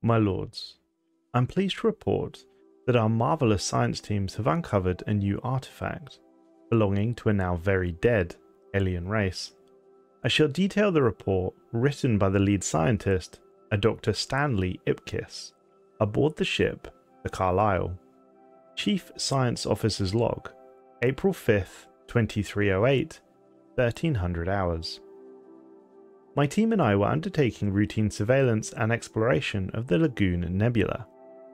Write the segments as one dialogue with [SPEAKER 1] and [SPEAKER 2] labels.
[SPEAKER 1] My lords, I'm pleased to report that our marvellous science teams have uncovered a new artifact belonging to a now very dead alien race. I shall detail the report written by the lead scientist, a Dr. Stanley Ipkiss, aboard the ship, the Carlisle. Chief Science Officer's Log, April 5th, 2308, 1300 hours. My team and I were undertaking routine surveillance and exploration of the Lagoon Nebula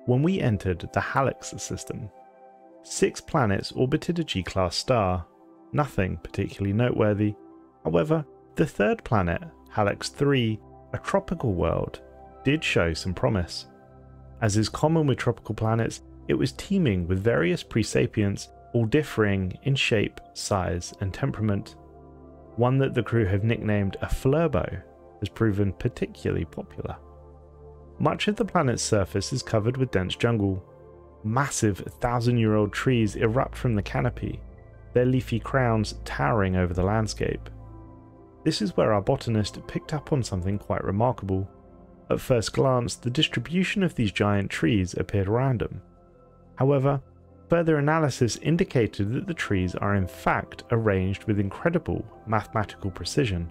[SPEAKER 1] when we entered the Hallex system. 6 planets orbited a G-class star, nothing particularly noteworthy. However, the third planet, Hallex 3, a tropical world, did show some promise. As is common with tropical planets, it was teeming with various pre-sapients, all differing in shape, size, and temperament. One that the crew have nicknamed a flurbo has proven particularly popular. Much of the planet's surface is covered with dense jungle. Massive 1,000-year-old trees erupt from the canopy, their leafy crowns towering over the landscape. This is where our botanist picked up on something quite remarkable. At first glance, the distribution of these giant trees appeared random. However, further analysis indicated that the trees are in fact arranged with incredible mathematical precision.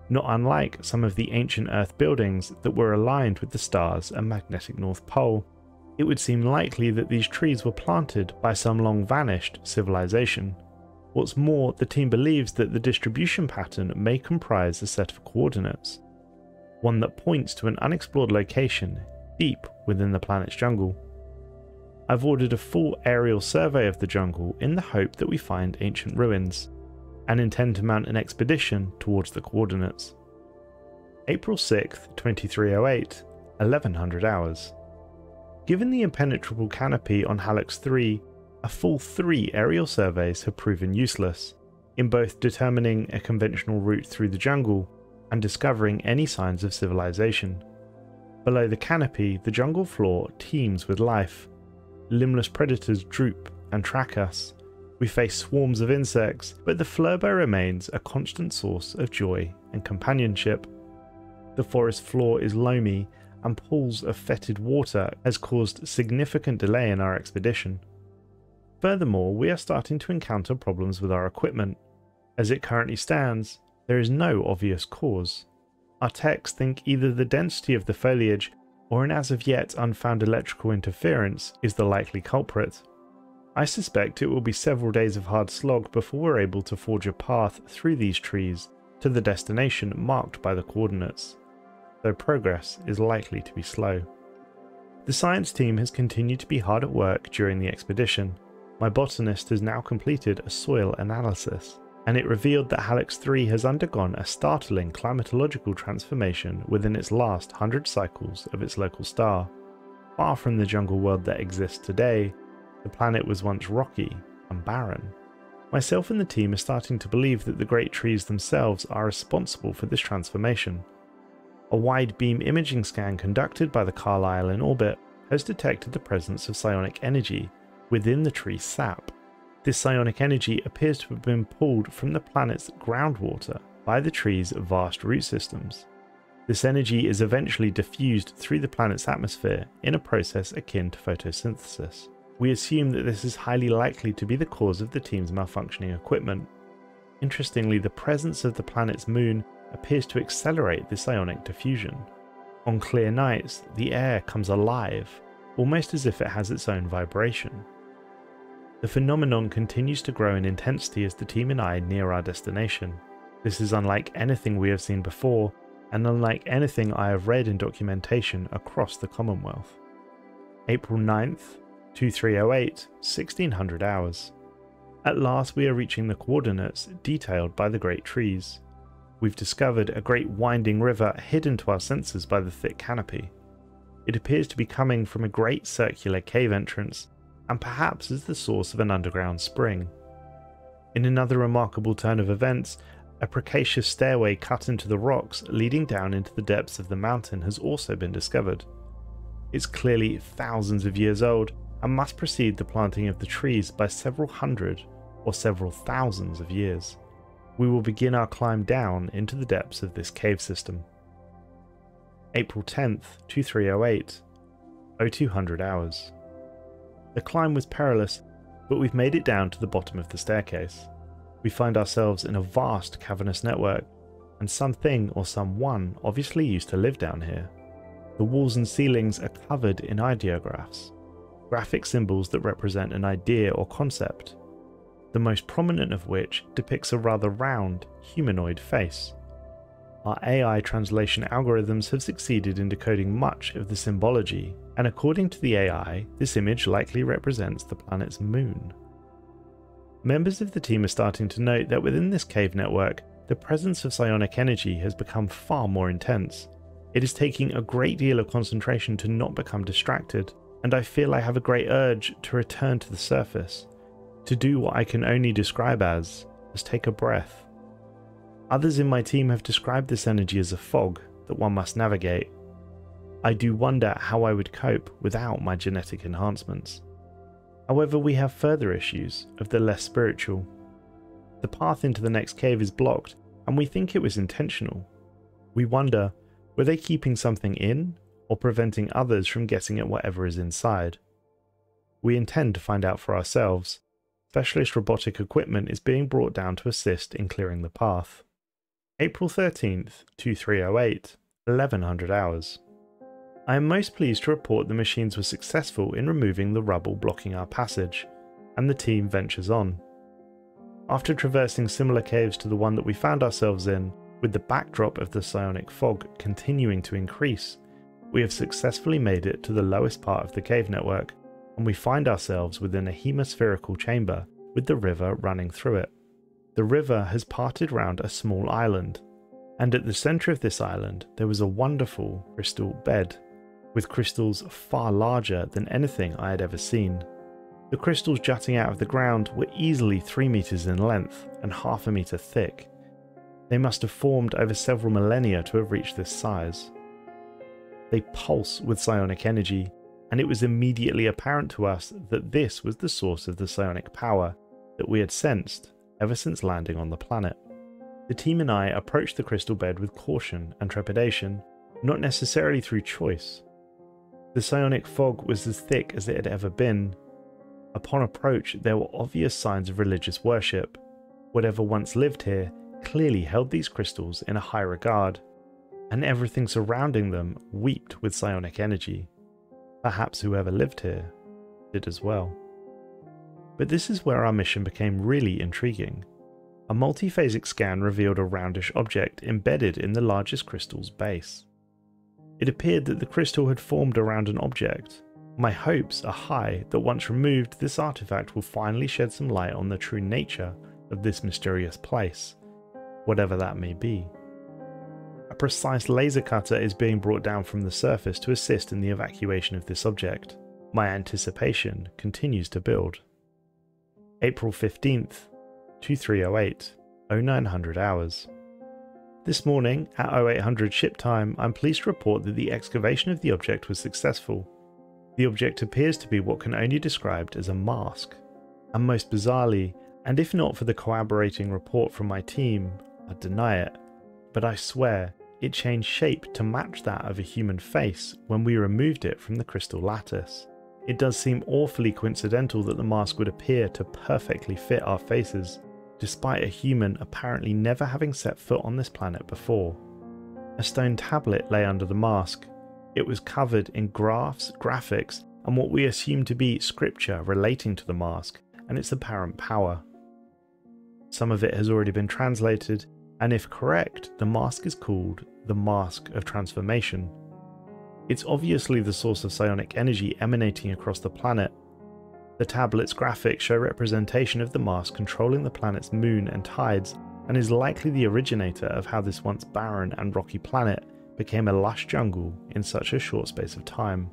[SPEAKER 1] Not unlike some of the ancient Earth buildings that were aligned with the stars and magnetic North Pole, it would seem likely that these trees were planted by some long-vanished civilization. What's more, the team believes that the distribution pattern may comprise a set of coordinates, one that points to an unexplored location deep within the planet's jungle. I've ordered a full aerial survey of the jungle in the hope that we find ancient ruins, and intend to mount an expedition towards the coordinates. April 6th, 2308, 1100 hours. Given the impenetrable canopy on Hallex 3, a full 3 aerial surveys have proven useless, in both determining a conventional route through the jungle and discovering any signs of civilization. Below the canopy, the jungle floor teems with life. Limbless predators droop and track us. We face swarms of insects, but the flurbo remains a constant source of joy and companionship. The forest floor is loamy, and pools of fetid water has caused significant delay in our expedition. Furthermore, we are starting to encounter problems with our equipment. As it currently stands, there is no obvious cause. Our techs think either the density of the foliage or an as of yet unfound electrical interference is the likely culprit. I suspect it will be several days of hard slog before we're able to forge a path through these trees to the destination marked by the coordinates, though progress is likely to be slow. The science team has continued to be hard at work during the expedition. My botanist has now completed a soil analysis, and it revealed that Hallex 3 has undergone a startling climatological transformation within its last 100 cycles of its local star. Far from the jungle world that exists today, the planet was once rocky and barren. Myself and the team are starting to believe that the great trees themselves are responsible for this transformation. A wide beam imaging scan conducted by the Carlisle in orbit has detected the presence of psionic energy within the tree's sap. This psionic energy appears to have been pulled from the planet's groundwater by the tree's vast root systems. This energy is eventually diffused through the planet's atmosphere in a process akin to photosynthesis. We assume that this is highly likely to be the cause of the team's malfunctioning equipment. Interestingly, the presence of the planet's moon appears to accelerate this ionic diffusion. On clear nights, the air comes alive, almost as if it has its own vibration. The phenomenon continues to grow in intensity as the team and I near our destination. This is unlike anything we have seen before, and unlike anything I have read in documentation across the Commonwealth. April 9th, 2308, 1600 hours. At last we are reaching the coordinates detailed by the great trees. We've discovered a great winding river hidden to our senses by the thick canopy. It appears to be coming from a great circular cave entrance, and perhaps is the source of an underground spring. In another remarkable turn of events, a precarious stairway cut into the rocks leading down into the depths of the mountain has also been discovered. It's clearly thousands of years old, and must precede the planting of the trees by several hundred or several thousands of years. We will begin our climb down into the depths of this cave system. April 10th, 2308, 0200 hours. The climb was perilous, but we've made it down to the bottom of the staircase. We find ourselves in a vast cavernous network, and something or someone obviously used to live down here. The walls and ceilings are covered in ideographs, graphic symbols that represent an idea or concept, the most prominent of which depicts a rather round, humanoid face. Our AI translation algorithms have succeeded in decoding much of the symbology, and according to the AI, this image likely represents the planet's moon. Members of the team are starting to note that within this cave network, the presence of psionic energy has become far more intense. It is taking a great deal of concentration to not become distracted, and I feel I have a great urge to return to the surface, to do what I can only describe as take a breath. Others in my team have described this energy as a fog that one must navigate. I do wonder how I would cope without my genetic enhancements. However, we have further issues of the less spiritual. The path into the next cave is blocked, and we think it was intentional. We wonder, were they keeping something in, or preventing others from getting at whatever is inside? We intend to find out for ourselves. Specialist robotic equipment is being brought down to assist in clearing the path. April 13th, 2308, 1100 hours. I am most pleased to report the machines were successful in removing the rubble blocking our passage, and the team ventures on. After traversing similar caves to the one that we found ourselves in, with the backdrop of the psionic fog continuing to increase, we have successfully made it to the lowest part of the cave network, and we find ourselves within a hemispherical chamber with the river running through it. The river has parted round a small island, and at the centre of this island there was a wonderful crystal bed, with crystals far larger than anything I had ever seen. The crystals jutting out of the ground were easily 3 meters in length and half a meter thick. They must have formed over several millennia to have reached this size. They pulse with psionic energy, and it was immediately apparent to us that this was the source of the psionic power that we had sensed ever since landing on the planet. The team and I approached the crystal bed with caution and trepidation, not necessarily through choice. The psionic fog was as thick as it had ever been. Upon approach, there were obvious signs of religious worship. Whatever once lived here clearly held these crystals in a high regard, and everything surrounding them wept with psionic energy. Perhaps whoever lived here did as well. But this is where our mission became really intriguing. A multiphasic scan revealed a roundish object embedded in the largest crystal's base. It appeared that the crystal had formed around an object. My hopes are high that once removed, this artifact will finally shed some light on the true nature of this mysterious place, whatever that may be. A precise laser cutter is being brought down from the surface to assist in the evacuation of this object. My anticipation continues to build. April 15th, 2308, 0900 hours. This morning, at 0800 ship time, I'm pleased to report that the excavation of the object was successful. The object appears to be what can only be described as a mask, and most bizarrely, and if not for the corroborating report from my team, I'd deny it, but I swear it changed shape to match that of a human face when we removed it from the crystal lattice. It does seem awfully coincidental that the mask would appear to perfectly fit our faces, despite a human apparently never having set foot on this planet before. A stone tablet lay under the mask. It was covered in graphs, graphics, and what we assume to be scripture relating to the mask and its apparent power. Some of it has already been translated, and if correct, the mask is called the Mask of Transformation. It's obviously the source of psionic energy emanating across the planet. The tablet's graphics show representation of the mask controlling the planet's moon and tides, and is likely the originator of how this once barren and rocky planet became a lush jungle in such a short space of time.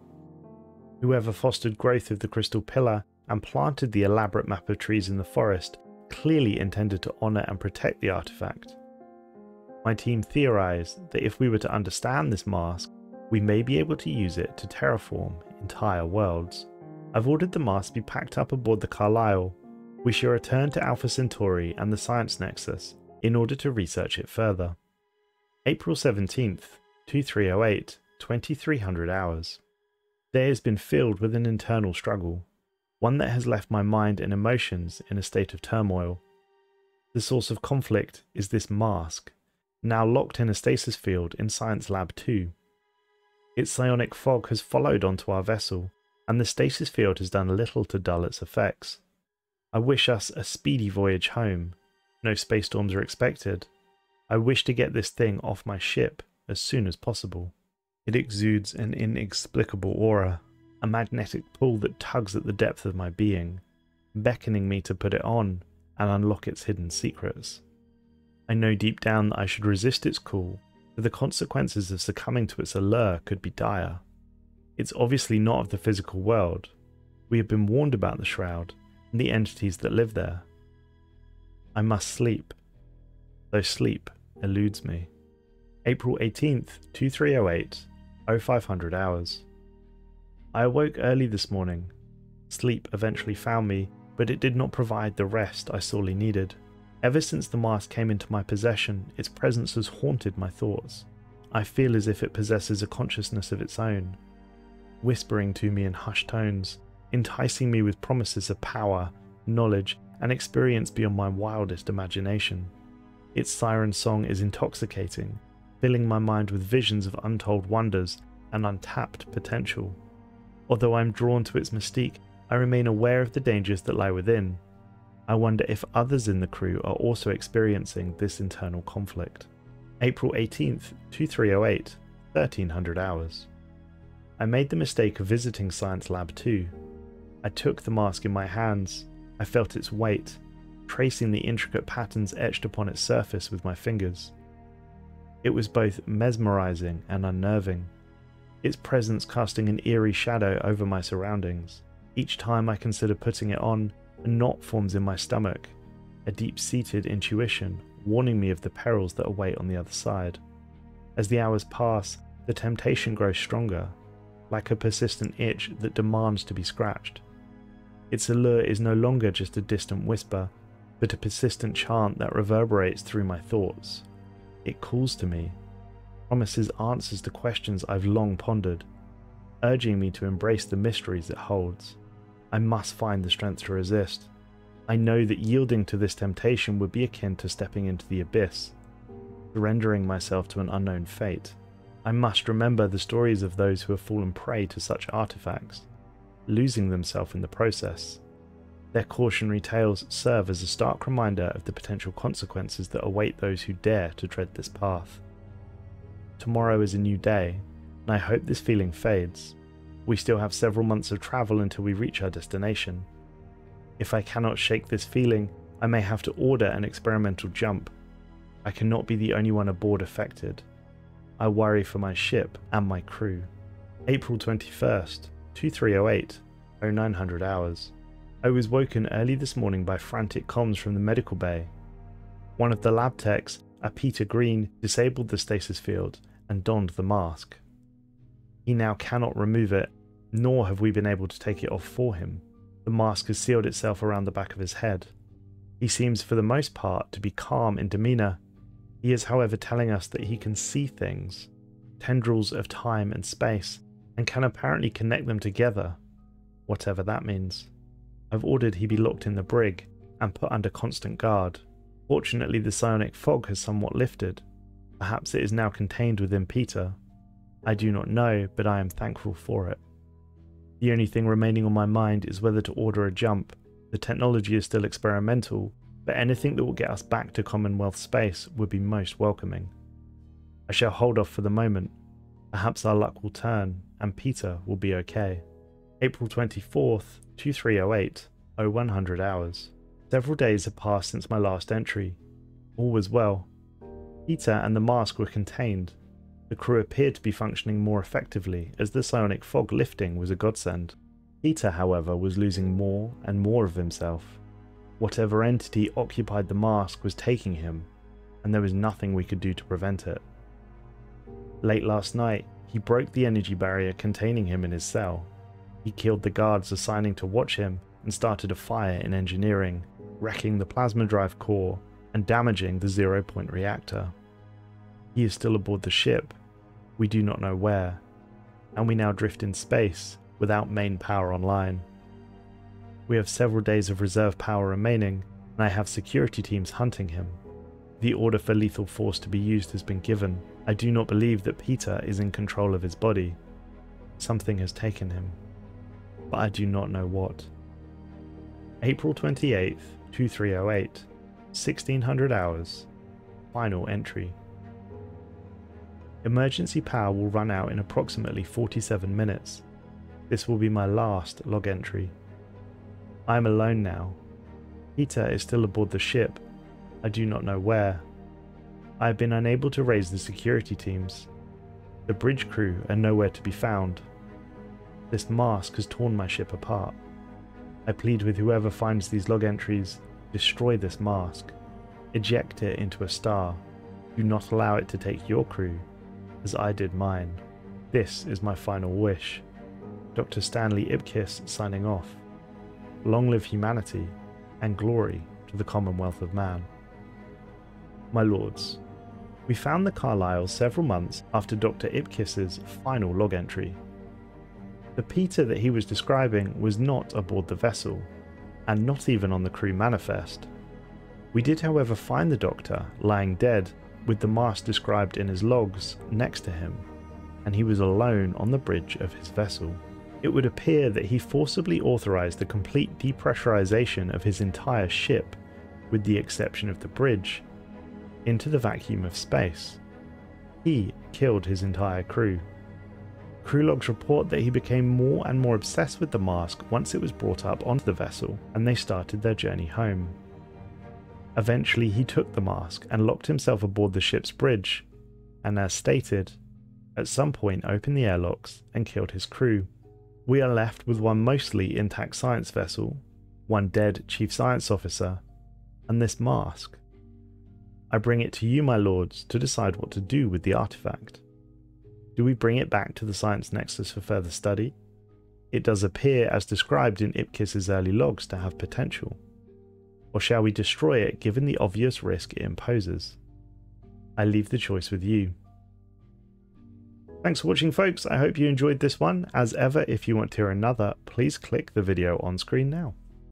[SPEAKER 1] Whoever fostered growth of the crystal pillar and planted the elaborate map of trees in the forest clearly intended to honour and protect the artifact. My team theorised that if we were to understand this mask, we may be able to use it to terraform entire worlds. I've ordered the mask be packed up aboard the Carlisle. We shall return to Alpha Centauri and the Science Nexus in order to research it further. April 17th, 2308, 2300 hours. Day has been filled with an internal struggle, one that has left my mind and emotions in a state of turmoil. The source of conflict is this mask, now locked in a stasis field in Science Lab 2. Its psionic fog has followed onto our vessel, and the stasis field has done little to dull its effects. I wish us a speedy voyage home. No space storms are expected. I wish to get this thing off my ship as soon as possible. It exudes an inexplicable aura, a magnetic pull that tugs at the depth of my being, beckoning me to put it on and unlock its hidden secrets. I know deep down that I should resist its call, but the consequences of succumbing to its allure could be dire. It's obviously not of the physical world. We have been warned about the Shroud and the entities that live there. I must sleep, though sleep eludes me. April 18th, 2308, 0500 hours. I awoke early this morning. Sleep eventually found me, but it did not provide the rest I sorely needed. Ever since the mask came into my possession, its presence has haunted my thoughts. I feel as if it possesses a consciousness of its own, whispering to me in hushed tones, enticing me with promises of power, knowledge, and experience beyond my wildest imagination. Its siren song is intoxicating, filling my mind with visions of untold wonders and untapped potential. Although I am drawn to its mystique, I remain aware of the dangers that lie within. I wonder if others in the crew are also experiencing this internal conflict. April 18th, 2308, 1300 hours. I made the mistake of visiting Science Lab 2. I took the mask in my hands. I felt its weight, tracing the intricate patterns etched upon its surface with my fingers. It was both mesmerizing and unnerving, its presence casting an eerie shadow over my surroundings. Each time I consider putting it on, a knot forms in my stomach, a deep-seated intuition warning me of the perils that await on the other side. As the hours pass, the temptation grows stronger, like a persistent itch that demands to be scratched. Its allure is no longer just a distant whisper, but a persistent chant that reverberates through my thoughts. It calls to me, promises answers to questions I've long pondered, urging me to embrace the mysteries it holds. I must find the strength to resist. I know that yielding to this temptation would be akin to stepping into the abyss, surrendering myself to an unknown fate. I must remember the stories of those who have fallen prey to such artifacts, losing themselves in the process. Their cautionary tales serve as a stark reminder of the potential consequences that await those who dare to tread this path. Tomorrow is a new day, and I hope this feeling fades. We still have several months of travel until we reach our destination. If I cannot shake this feeling, I may have to order an experimental jump. I cannot be the only one aboard affected. I worry for my ship and my crew. April 21st, 2308, 0900 hours. I was woken early this morning by frantic comms from the medical bay. One of the lab techs, a Peter Green, disabled the stasis field and donned the mask. He now cannot remove it, nor have we been able to take it off for him. The mask has sealed itself around the back of his head. He seems for the most part to be calm in demeanour. He is however telling us that he can see things, tendrils of time and space, and can apparently connect them together, whatever that means. I've ordered he be locked in the brig and put under constant guard. Fortunately, the psionic fog has somewhat lifted. Perhaps it is now contained within Peter. I do not know, but I am thankful for it. The only thing remaining on my mind is whether to order a jump. The technology is still experimental, but anything that will get us back to Commonwealth space would be most welcoming. I shall hold off for the moment. Perhaps our luck will turn, and Peter will be okay. April 24th, 2308, 0100 hours. Several days have passed since my last entry. All was well. Peter and the mask were contained. The crew appeared to be functioning more effectively as the psionic fog lifting was a godsend. Peter, however, was losing more and more of himself. Whatever entity occupied the mask was taking him, and there was nothing we could do to prevent it. Late last night, he broke the energy barrier containing him in his cell. He killed the guards assigning to watch him and started a fire in engineering, wrecking the plasma drive core and damaging the 0-point reactor. He is still aboard the ship. We do not know where, and we now drift in space without main power online. We have several days of reserve power remaining, and I have security teams hunting him. The order for lethal force to be used has been given. I do not believe that Peter is in control of his body. Something has taken him, but I do not know what. April 28th, 2308, 1600 hours. Final entry. Emergency power will run out in approximately 47 minutes. This will be my last log entry. I am alone now. Peter is still aboard the ship. I do not know where. I have been unable to raise the security teams. The bridge crew are nowhere to be found. This mask has torn my ship apart. I plead with whoever finds these log entries, destroy this mask. Eject it into a star. Do not allow it to take your crew, as I did mine. This is my final wish. Dr. Stanley Ipkiss signing off. Long live humanity, and glory to the Commonwealth of Man. My lords, we found the Carlisle several months after Dr. Ipkiss's final log entry. The Peter that he was describing was not aboard the vessel, and not even on the crew manifest. We did however find the Doctor lying dead, with the mask described in his logs next to him, and he was alone on the bridge of his vessel. It would appear that he forcibly authorized the complete depressurization of his entire ship, with the exception of the bridge, into the vacuum of space. He killed his entire crew. Crew logs report that he became more and more obsessed with the mask once it was brought up onto the vessel and they started their journey home. Eventually he took the mask and locked himself aboard the ship's bridge, and as stated, at some point opened the airlocks and killed his crew. We are left with one mostly intact science vessel, one dead chief science officer, and this mask. I bring it to you, my lords, to decide what to do with the artifact. Do we bring it back to the Science Nexus for further study? It does appear, as described in Ipkiss's early logs, to have potential. Or shall we destroy it given the obvious risk it imposes? I leave the choice with you. Thanks for watching, folks. I hope you enjoyed this one. As ever, if you want to hear another, please click the video on screen now.